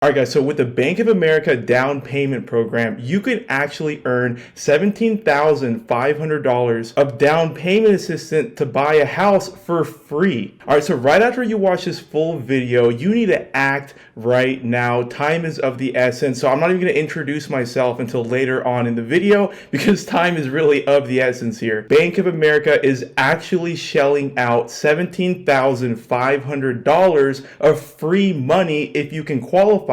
All right, guys, so with the Bank of America down payment program, you can actually earn $17,500 of down payment assistance to buy a house for free. All right, so right after you watch this full video, you need to act right now. Time is of the essence. So I'm not even going to introduce myself until later on in the video because time is really of the essence here. Bank of America is actually shelling out $17,500 of free money if you can qualify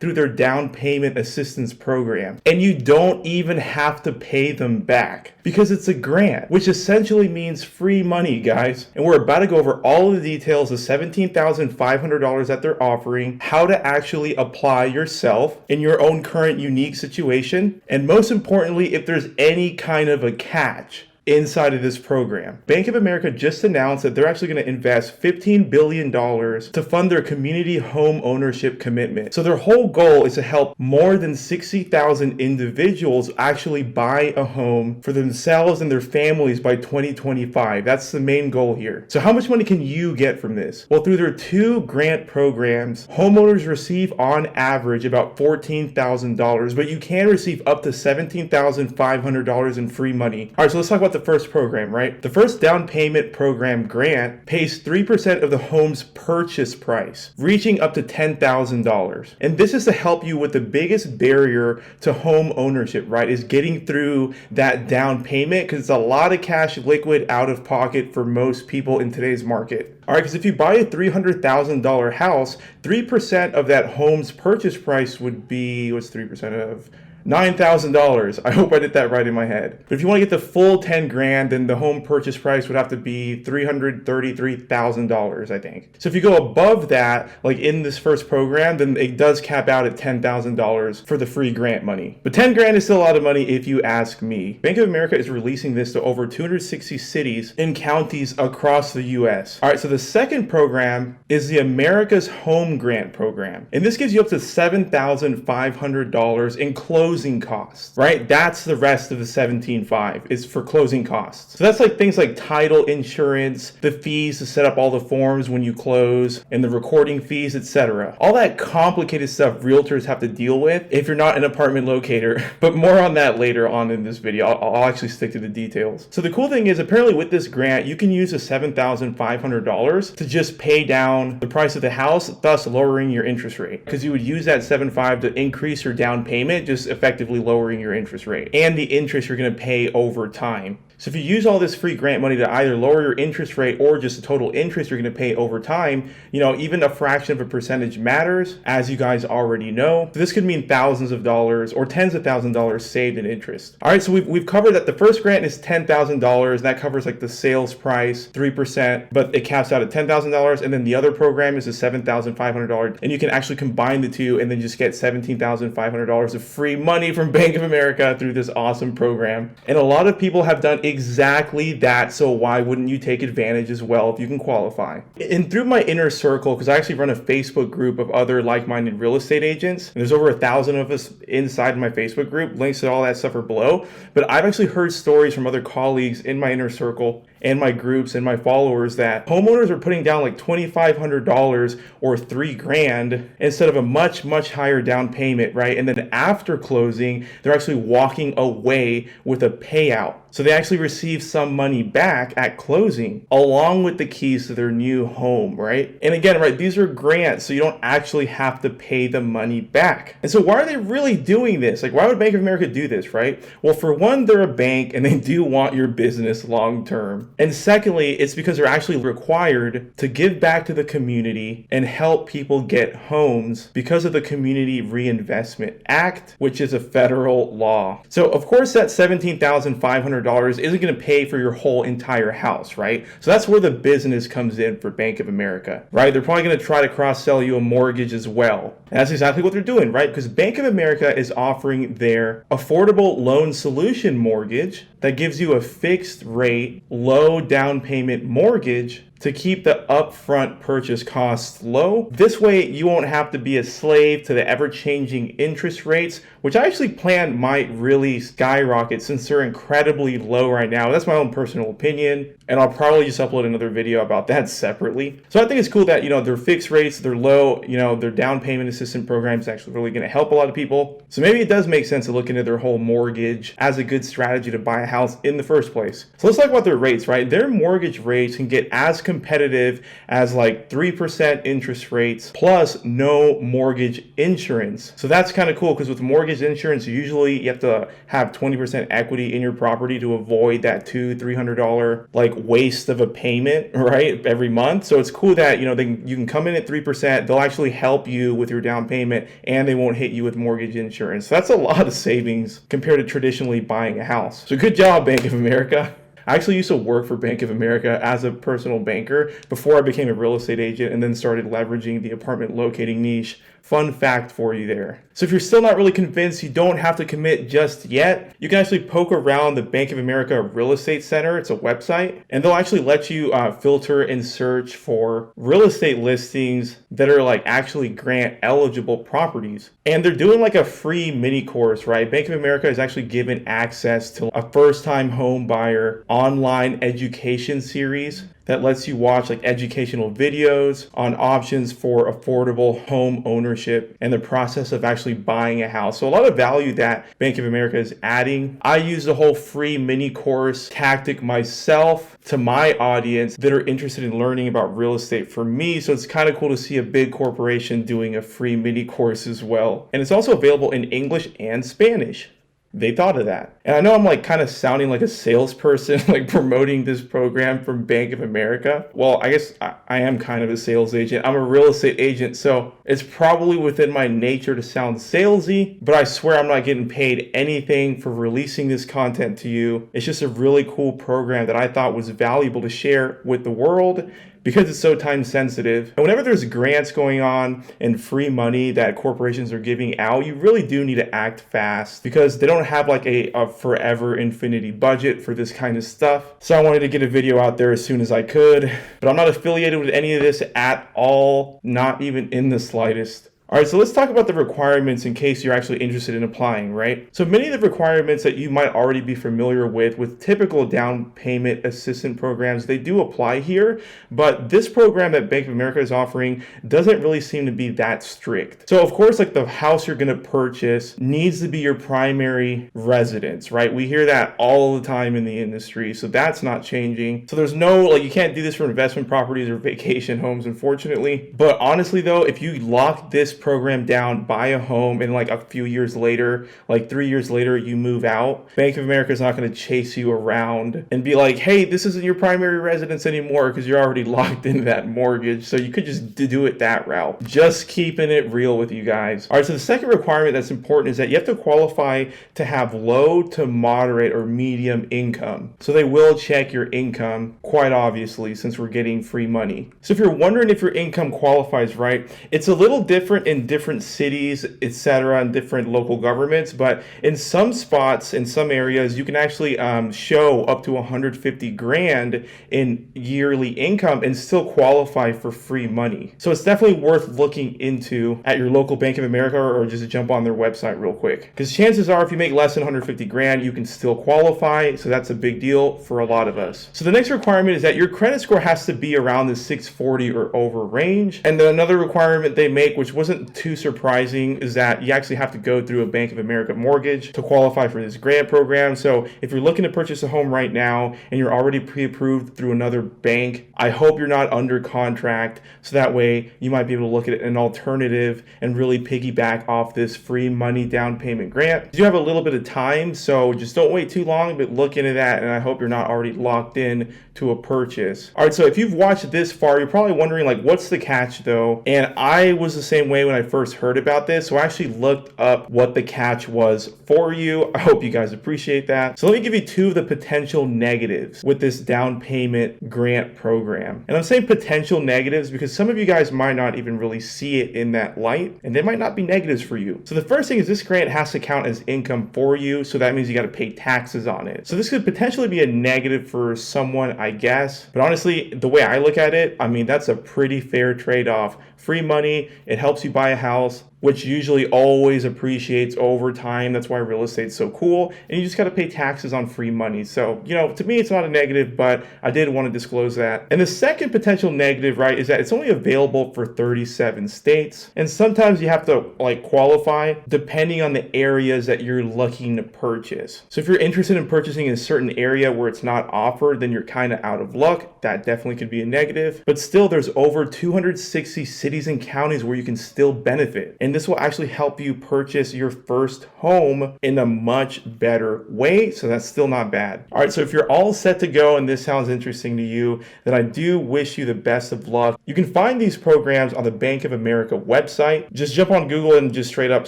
through their down payment assistance program. And you don't even have to pay them back because it's a grant, which essentially means free money, guys. And we're about to go over all of the details of $17,500 that they're offering, how to actually apply yourself in your own current unique situation, and most importantly, if there's any kind of a catch inside of this program. Bank of America just announced that they're actually going to invest $15 billion to fund their community home ownership commitment. So their whole goal is to help more than 60,000 individuals actually buy a home for themselves and their families by 2025. That's the main goal here. So how much money can you get from this? Well, through their two grant programs, homeowners receive on average about $14,000, but you can receive up to $17,500 in free money. All right, so let's talk about the first program, right? The first down payment program grant pays 3% of the home's purchase price, reaching up to $10,000. And this is to help you with the biggest barrier to home ownership, right? Is getting through that down payment because it's a lot of cash liquid out of pocket for most people in today's market. All right, because if you buy a $300,000 house, 3% of that home's purchase price would be, what's 3% of? $9,000. I hope I did that right in my head. But if you want to get the full 10 grand, then the home purchase price would have to be $333,000, I think. So if you go above that, like in this first program, then it does cap out at $10,000 for the free grant money. But 10 grand is still a lot of money if you ask me. Bank of America is releasing this to over 260 cities and counties across the US. All right, so the second program is the America's Home Grant Program. And this gives you up to $7,500 in closing costs, right? That's the rest of the 17.5 is for closing costs. So that's like things like title insurance, the fees to set up all the forms when you close, and the recording fees, etc. All that complicated stuff realtors have to deal with if you're not an apartment locator. But more on that later on in this video. I'll actually stick to the details. So the cool thing is apparently with this grant, you can use the $7,500 to just pay down the price of the house, thus lowering your interest rate. Because you would use that 7.5 to increase your down payment, just effectively lowering your interest rate and the interest you're going to pay over time. So if you use all this free grant money to either lower your interest rate or just the total interest you're going to pay over time, you know, even a fraction of a percentage matters, as you guys already know. So this could mean thousands of dollars or tens of thousands of dollars saved in interest. All right, so we've covered that the first grant is $10,000. That covers like the sales price, 3%, but it caps out at $10,000. And then the other program is a $7,500. And you can actually combine the two and then just get $17,500 of free money from Bank of America through this awesome program. And a lot of people have done exactly that, so why wouldn't you take advantage as well if you can qualify? And through my inner circle, because I actually run a Facebook group of other like-minded real estate agents, and there's over 1,000 of us inside my Facebook group, links to all that stuff are below, but I've actually heard stories from other colleagues in my inner circle and my groups and my followers that homeowners are putting down like $2,500 or $3 grand instead of a much higher down payment, right? And then after closing, they're actually walking away with a payout. So they actually receive some money back at closing along with the keys to their new home, right? And again, right, these are grants, so you don't actually have to pay the money back. And so why are they really doing this? Like, why would Bank of America do this, right? Well, for one, they're a bank and they do want your business long term. And secondly, it's because they're actually required to give back to the community and help people get homes because of the Community Reinvestment Act, which is a federal law. So of course that $17,500 isn't going to pay for your whole entire house, right? So that's where the business comes in for Bank of America, right? They're probably going to try to cross-sell you a mortgage as well. And that's exactly what they're doing, right? Because Bank of America is offering their affordable loan solution mortgage that gives you a fixed rate, low down payment mortgage to keep the upfront purchase costs low. This way, you won't have to be a slave to the ever-changing interest rates, which I actually plan might really skyrocket since they're incredibly low right now. That's my own personal opinion, and I'll probably just upload another video about that separately. So I think it's cool that, they're fixed rates, they're low, their down payment assistance program is actually really going to help a lot of people. So maybe it does make sense to look into their whole mortgage as a good strategy to buy a house in the first place. So let's talk about their rates, right? Their mortgage rates can get as competitive as like 3% interest rates plus no mortgage insurance. So that's kind of cool because with mortgage insurance, usually you have to have 20% equity in your property to avoid that $200-300 like waste of a payment, right, every month. So it's cool that you can come in at 3%. They'll actually help you with your down payment and they won't hit you with mortgage insurance. So that's a lot of savings compared to traditionally buying a house. So good job, Bank of America. I actually used to work for Bank of America as a personal banker before I became a real estate agent and then started leveraging the apartment locating niche. Fun fact for you there. So if you're still not really convinced, you don't have to commit just yet. You can actually poke around the Bank of America Real Estate Center. It's a website, and they'll actually let you filter and search for real estate listings that are like actually grant eligible properties. And they're doing like a free mini course, right? Bank of America is actually given access to a first-time home buyer online education series that lets you watch like educational videos on options for affordable home ownership and the process of actually buying a house. So a lot of value that Bank of America is adding. I use the whole free mini course tactic myself to my audience that are interested in learning about real estate for me. So it's kind of cool to see a big corporation doing a free mini course as well. And it's also available in English and Spanish. They thought of that. And I know I'm like kind of sounding like a salesperson, like promoting this program from Bank of America. Well, I guess I am kind of a sales agent. I'm a real estate agent, so it's probably within my nature to sound salesy, but I swear I'm not getting paid anything for releasing this content to you. It's just a really cool program that I thought was valuable to share with the world, because it's so time sensitive. And whenever there's grants going on and free money that corporations are giving out, you really do need to act fast because they don't have like a forever infinity budget for this kind of stuff. So I wanted to get a video out there as soon as I could, but I'm not affiliated with any of this at all, not even in the slightest. All right, so let's talk about the requirements in case you're actually interested in applying, right? So many of the requirements that you might already be familiar with typical down payment assistance programs, they do apply here, but this program that Bank of America is offering doesn't really seem to be that strict. So of course, like the house you're gonna purchase needs to be your primary residence, right? We hear that all the time in the industry, so that's not changing. So there's no, like you can't do this for investment properties or vacation homes, unfortunately. But honestly though, if you lock this program down, buy a home, and like a few years later, like 3 years later, you move out, Bank of America is not going to chase you around and be like, hey, this isn't your primary residence anymore because you're already locked into that mortgage. So you could just do it that route. Just keeping it real with you guys. All right, so the second requirement that's important is that you have to qualify to have low to moderate or medium income. So they will check your income, quite obviously, since we're getting free money. So if you're wondering if your income qualifies, right, it's a little different in different cities, etc., and different local governments, but in some spots, in some areas, you can actually show up to 150 grand in yearly income and still qualify for free money. So it's definitely worth looking into at your local Bank of America, or just jump on their website real quick. Because chances are, if you make less than 150 grand, you can still qualify. So that's a big deal for a lot of us. So the next requirement is that your credit score has to be around the 640 or over range. And then another requirement they make, which wasn't too surprising, is that you actually have to go through a Bank of America mortgage to qualify for this grant program. So if you're looking to purchase a home right now and you're already pre-approved through another bank, I hope you're not under contract, so that way you might be able to look at an alternative and really piggyback off this free money down payment grant. You have a little bit of time, so just don't wait too long, but look into that, and I hope you're not already locked in to a purchase. All right, so if you've watched this far, you're probably wondering like, what's the catch though? And I was the same way when I first heard about this, so I actually looked up what the catch was for you. I hope you guys appreciate that. So let me give you two of the potential negatives with this down payment grant program. And I'm saying potential negatives because some of you guys might not even really see it in that light, and they might not be negatives for you. So the first thing is this grant has to count as income for you, so that means you got to pay taxes on it. So this could potentially be a negative for someone I guess. But honestly, the way I look at it, I mean, that's a pretty fair trade-off. Free money, it helps you buy a house, which usually always appreciates over time. That's why real estate's so cool. And you just got to pay taxes on free money. So, to me, it's not a negative, but I did want to disclose that. And the second potential negative, right, is that it's only available for 37 states. And sometimes you have to qualify depending on the areas that you're looking to purchase. So if you're interested in purchasing in a certain area where it's not offered, then you're kind of out of luck. That definitely could be a negative. But still, there's over 260 cities and counties where you can still benefit. And this will actually help you purchase your first home in a much better way. So that's still not bad. All right, so if you're all set to go and this sounds interesting to you, then I do wish you the best of luck. You can find these programs on the Bank of America website. Just jump on Google and just straight up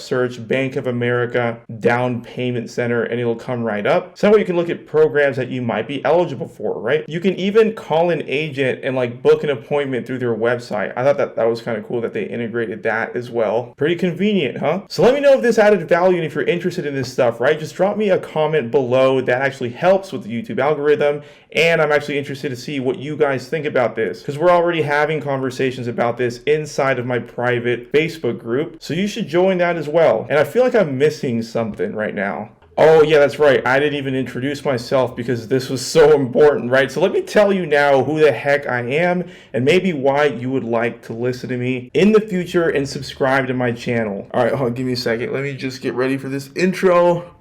search Bank of America Down Payment Center and it'll come right up. So that way you can look at programs that you might be eligible for, right? You can even call an agent and book an appointment through their website. I thought that was kind of cool that they integrated that as well. Pretty convenient, huh? So let me know if this added value and if you're interested in this stuff, right? Just drop me a comment below. That actually helps with the YouTube algorithm. And I'm actually interested to see what you guys think about this because we're already having conversations about this inside of my private Facebook group. So you should join that as well. And I feel like I'm missing something right now. Oh yeah, that's right. I didn't even introduce myself because this was so important, right? So let me tell you now who the heck I am and maybe why you would like to listen to me in the future and subscribe to my channel. All right, hold on, give me a second. Let me just get ready for this intro.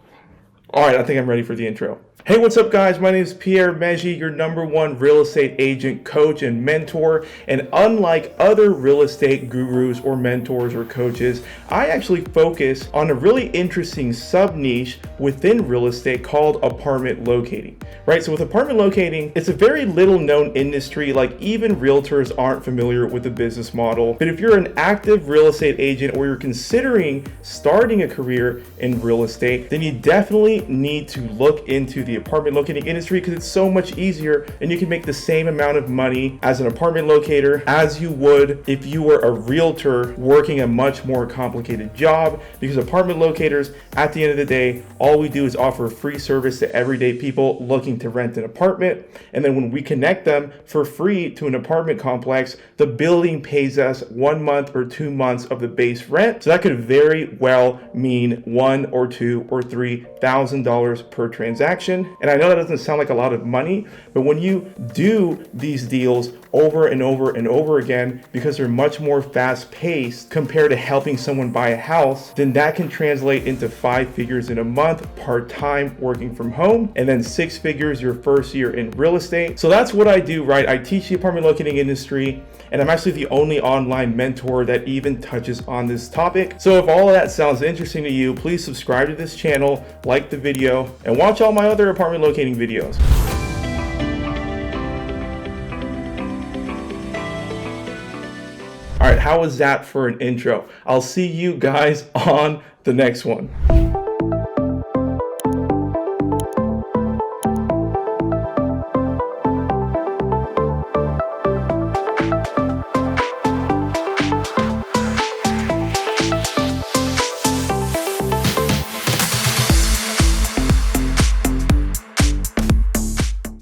All right, I think I'm ready for the intro. Hey, what's up guys? My name is Pierre Meji, your #1 real estate agent, coach, and mentor. And unlike other real estate gurus or mentors or coaches, I actually focus on a really interesting sub niche within real estate called apartment locating, right? So with apartment locating, it's a very little known industry. Even realtors aren't familiar with the business model. But if you're an active real estate agent or you're considering starting a career in real estate, then you definitely need to look into the apartment locating industry because it's so much easier and you can make the same amount of money as an apartment locator as you would if you were a realtor working a much more complicated job, because apartment locators, at the end of the day, all we do is offer free service to everyday people looking to rent an apartment. And then when we connect them for free to an apartment complex, the building pays us 1 month or 2 months of the base rent. So that could very well mean $1,000 or $2,000 or $3,000 per transaction. And I know that doesn't sound like a lot of money, but when you do these deals over and over and over again, because they're much more fast paced compared to helping someone buy a house, then that can translate into 5 figures in a month part-time working from home, and then 6 figures your first year in real estate. So that's what I do, right? I teach the apartment locating industry, and I'm actually the only online mentor that even touches on this topic. So if all of that sounds interesting to you, please subscribe to this channel, like the video, and watch all my other apartment locating videos. All right, how was that for an intro? I'll see you guys on the next one.